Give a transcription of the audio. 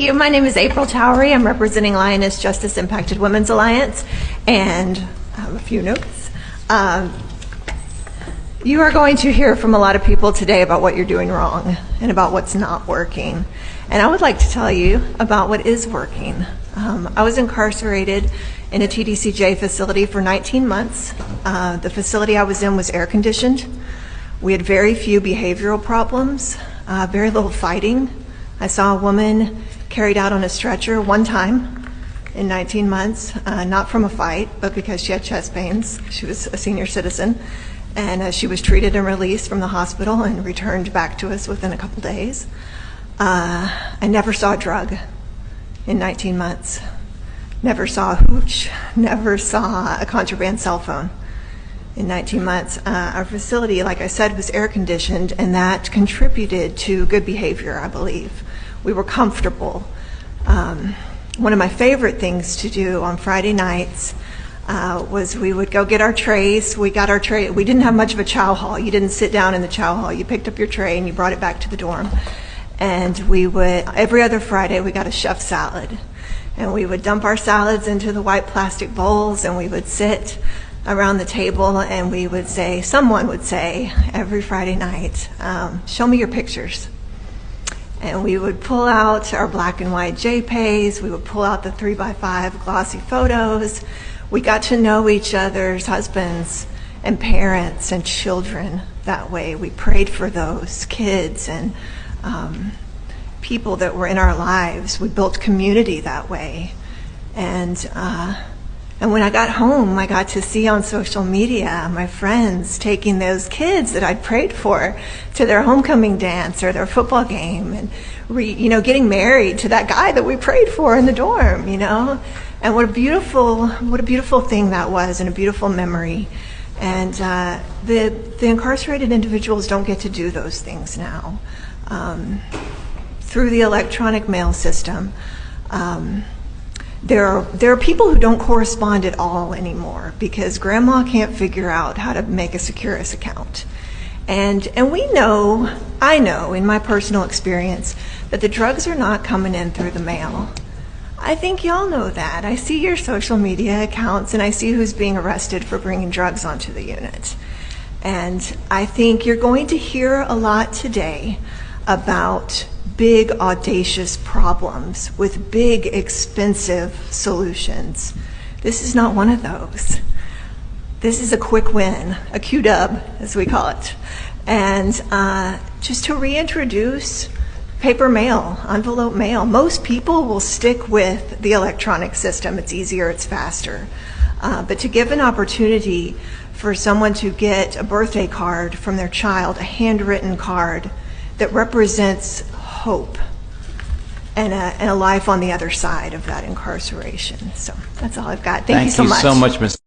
My name is April Towery. I'm representing Lioness Justice Impacted Women's Alliance, and I have a few notes. You are going to hear from a lot of people today about what you're doing wrong and about what's not working. And I would like to tell you about what is working. I was incarcerated in a TDCJ facility for 19 months. The facility I was in was air conditioned. We had very few behavioral problems, very little fighting. I saw a woman carried out on a stretcher one time in 19 months, not from a fight, but because she had chest pains. She was a senior citizen, and she was treated and released from the hospital and returned back to us within a couple days. I never saw a drug in 19 months, never saw a hooch, never saw a contraband cell phone in 19 months. Our facility, like I said, was air conditioned, and that contributed to good behavior, I believe. We were comfortable. One of my favorite things to do on Friday nights was we would go get our trays. We got our tray. We didn't have much of a chow hall. You didn't sit down in the chow hall. You picked up your tray and you brought it back to the dorm. And we would, every other Friday, we got a chef salad. And we would dump our salads into the white plastic bowls, and we would sit around the table, and we would say, someone would say every Friday night, show me your pictures. And we would pull out our black and white JPEGs, we would pull out the 3x5 glossy photos. We got to know each other's husbands and parents and children that way. We prayed for those kids and people that were in our lives. We built community that way. And when I got home, I got to see on social media my friends taking those kids that I'd prayed for to their homecoming dance or their football game, and getting married to that guy that we prayed for in the dorm, And what a beautiful thing that was, and a beautiful memory. And the incarcerated individuals don't get to do those things now. Through the electronic mail system, there are people who don't correspond at all anymore because grandma can't figure out how to make a Securus account. And I know in my personal experience that the drugs are not coming in through the mail. I think y'all know that. I see your social media accounts, and I see who's being arrested for bringing drugs onto the unit. And I think you're going to hear a lot today about big, audacious problems with big, expensive solutions. This is not one of those. This is a quick win, a Q-dub, as we call it. And just to reintroduce paper mail, envelope mail. Most people will stick with the electronic system. It's easier, it's faster. But to give an opportunity for someone to get a birthday card from their child, a handwritten card that represents hope and a life on the other side of that incarceration. So that's all I've got. Thank you so much. Thank you so much, Ms.